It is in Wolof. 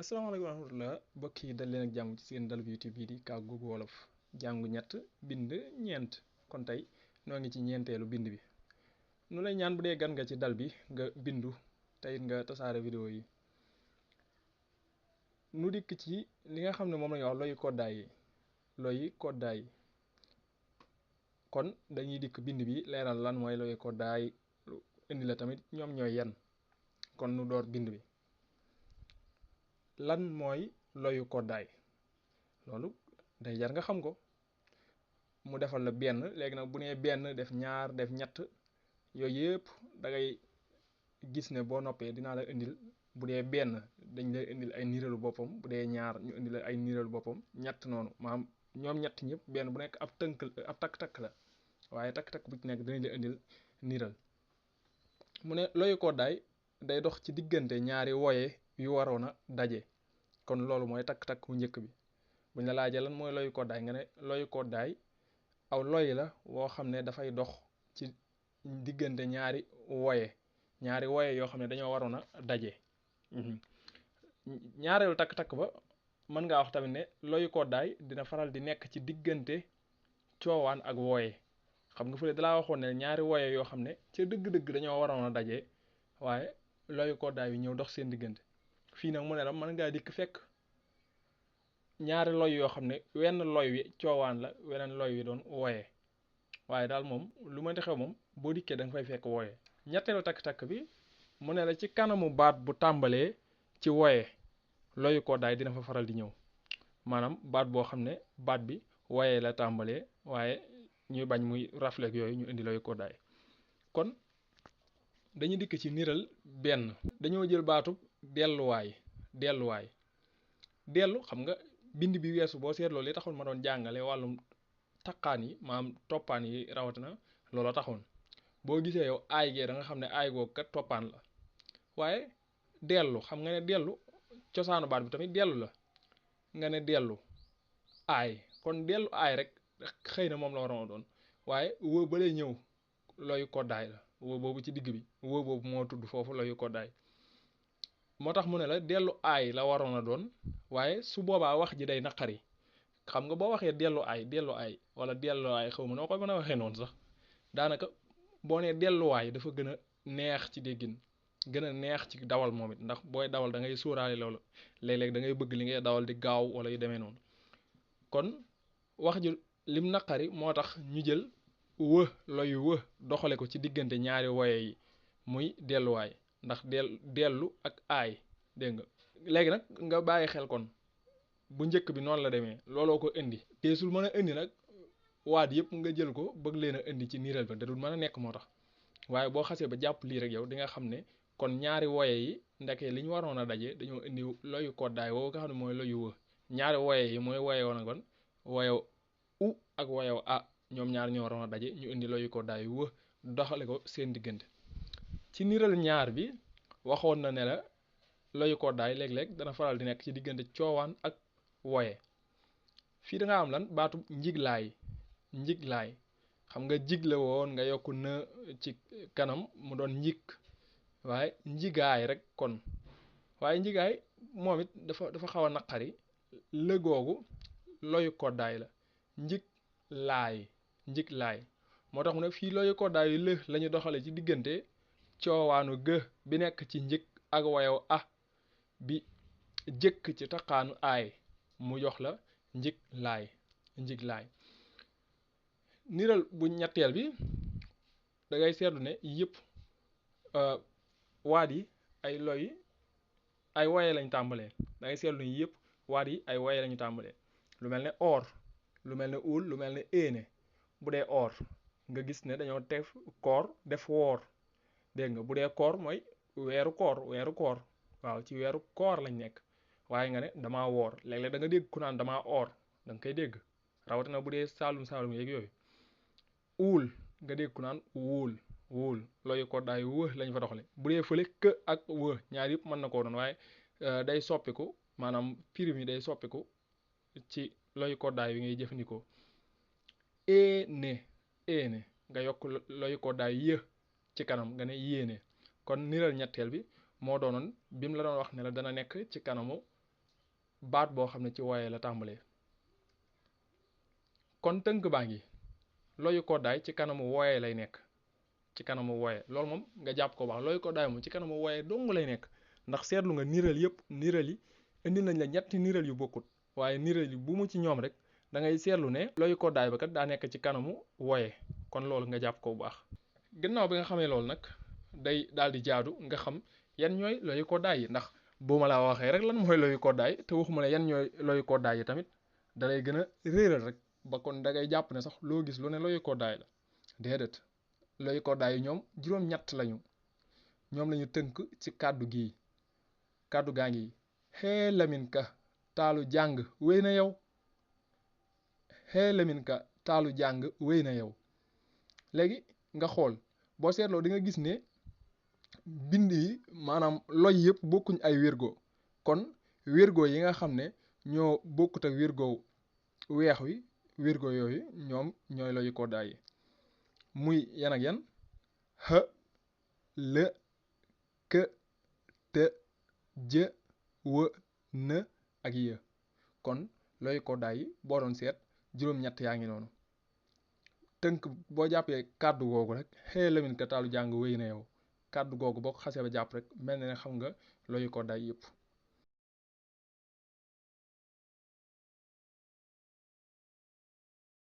asalaamaaleykum wa rahmatulah mbokk yi dal leen ak jàmm ci seen dalub YouTube bii di Kàggu Wolof jàngu ñett bind ñeent kon tey noo ngi ci ñeenteelu bind bi nu lay ñaan bu dee gan nga ci dal bi nga bindu tey nga tasaare vidéo yi nu dikk ci li nga xam ne moom lañuy wax loyu koddaay yi loyi koddaay kon dañuy dikk bind bi leeral lan mooy loyu koddaay indi la tamit ñoom ñooy yan kon nu door bind bi lan mooy loyu koddaay loolu day jar nga xam ko mu defal la benn léegi nag bu nee benn def ñaar def ñett yooyu yëpp da ngay gis ne boo noppee dinaa la indil bu dee benn dañ lay indil ay niiralu boppam bu dee ñaar ñu indil ay niiralu boppam ñett noonu maanaam ñoom ñett ñëpp benn bu nekk ab takk-takk la waaye takk-takk bu ci nekk dinañ la indil niiral mu ne loyu koddaay day dox ci diggante ñaari woye yu waroon a daje kon loolu mooy takk-takk bu njëkk bi buñ la laajee lan mooy loyu koddaay nga ne loyu koddaay aw loy la woo xam ne dafay dox ci diggante ñaari woye yoo xam ne dañoo waroon a daje ñaareelu takk-takk ba mën ngaa wax tamit ne loyu koddaay dina faral di nekk ci diggante coowaan ak wooye xam nga fële dalaa waxoon ne ñaari woye yoo xam ne ca dëgg-dëgg dañoo waroon a daje waaye loyu koddaay yu ñëw dox seen diggante fii nag mu ne la mën ngaa dikk fekk ñaari loy yoo xam ne wenn loy wi coowaan la weneen loy wi doon wooye waaye daal moom lu mënti xew moom boo dikkee da nga fay fekk wooye ñetteelu takk-takk bi mu ne la ci kanamu baat bu tàmbalee ci wooye loyu koddaay dina fa faral di ñëw maanaam baat boo xam ne baat bi wooye la tàmbalee waaye ñuy bañ muy rafleeg yooyu ñu indi loyu koddaay kon dañu dikk ci niral benn dañoo jël baatub delluwaay dellu xam nga bind bi weesu boo seetloo li taxoon ma doon jàngale wàllum taqaan yi maanaam toppaan yi rawatina loola taxoon boo gisee yow aay gee da nga xam ne aay googu kat toppaan la waaye dellu xam nga ne dellu cosaanu baat bi tamit dellu la nga ne dellu aay kon dellu aay rek xëy na moom la waroon a doon waaye woo ba lay ñëw loyu koddaay la woo boobu ci digg bi woo boobu moo tudd foofu loyu koddaay moo tax mu ne la dellu aay la waroon a doon waaye su boobaa wax ji day naqari xam nga boo waxee dellu aay wala dellu aay xaw ma noo koy mën a waxee noonu sax daanaka boo nee delluwaay dafa gën a neex ci déggin gën a neex ci dawal moom it ndax booy dawal da ngay sóoraale loolu léeg-léeg da ngay bëgg li ngay dawal di gaaw wala yu demee noonu kon wax ji lim naqari moo tax ñu jël loyu doxale ko ci diggante ñaari woye yi muy delluwaay ndax dellu ak aay dégg nga léegi nag nga bàyyi xel kon bu njëkk bi noonu la demee looloo ko indi teesul mën a indi nag waat yëpp nga jël ko bëgg leen a indi ci niiral ba da dul mën a nekk moo tax waaye boo xasee ba jàpp lii rek yow di nga xam ne kon ñaari woye yi ndeke li ñu waroon a daje dañoo indi loyu koddaay woowu nga xam ne mooy loyu ñaari woye yi mooy woye woon a kon woyew u ak woyew a ñoom ñaar ñoo waroon a daje ñu indi loyu koddaay doxale ko seen diggante ci niiral ñaar bi waxoon na ne la loyu koddaay léeg-léeg dana faral di nekk ci diggante coowaan ak woye fii da nga am lan baatu njiglaay xam nga jigle woon nga yokk na ci kanam mu doon njig waaye njigaay rek kon waaye njigaay moom it dafa xaw a naqari lëgoogu loyu koddaay la njig laay moo tax mu ne fii loyu koddaay yu lañu doxale ci diggante coowaanu bi nekk ci njëg ak wayow bi jëkk ci taqaanu aay mu jox la njig laay niral bu ñetteel bi da ngay seetlu ne yëpp waat yi ay woye lañ tàmbalee da ngay seetlu ne yëpp waat yi ay woye lañu tàmbalee lu mel ne or lu mel ne uul lu mel ne éene bu dee or nga gis ne dañoo def koor def woor dégg nga bu dee koor mooy weeru koor waaw ci weeru koor lañ nekk waaye nga ne damaa woor léeg-léeg da nga dégg ku naan damaa or da nga koy dégg rawatina bu dee saalum yeeg yooyu uul nga dégg ku naan wuul loyu koddaay lañ fa doxale bu dee fële kë ak ñaar yëpp mën na koo doon waaye day soppiku maanaam prime yi day soppiku ci loyu koddaay yi ngay jëfandikoo éene nga yokk loyu koddaay ci kanam nga ne yéene kon niral ñetteel bi moo doonoon bi mu la doon wax ne la dana nekk ci kanamu baat boo xam ne ci wooye la tàmbalee. kon tënk baa ngi loyu koddaay ci kanamu wooye lay nekk, ci kanamu wooye loolu moom nga jàpp ko baax loyu koddaay moom ci kanamu wooye dong lay nekk. ndax seetlu nga niral yëpp niral yi indi nañ la ñetti niral yu bokkut, waaye niral yi bu mu ci ñoom rek da ngay seetlu ne loyu koddaay ba kat daa nekk ci kanamu wooye. kon loolu nga jàpp ko bu baax. gannaaw bi nga xamee loolu nag day daal di jaadu nga xam yan ñooy loyu koddaay yi, ndax bu ma la waxee rek lan mooy loyu koddaay te waxuma ne yan ñooy loyu koddaay yi tamit da lay gën a réeral rek ba kon da ngay jàpp ne sax loo gis lu ne loyu koddaay la. déedéet loyu koddaay yi ñoom juróom-ñett lañu, ñoom lañu tënk ci kàddu gii. kàddu gaa ngi xee Lamin Ka taalu jàng wéy na yow, xee Lamin Ka taalu jàng wéy na yow. léegi nga xool boo seetloo di nga gis ne bind yi maanaam loy yëpp bokkuñ ay wirgo. kon wirgo yi nga xam ne ñoo bokkut ak wirgo weex wi, wirgo yooyu ñoom ñooy loyu koddaay yi. muy yan ak yan: x l k t j w n ak y. kon loyu koddaay yi boo doon seet juróom-ñett yaa ngi noonu. tënk boo jàppee kàddu googu rek xëy Lamin Ka taalu jàng wéy na yow, kàddu googu boo ko xasee ba jàpp rek mel na ne xam nga loyu koddaay yëpp.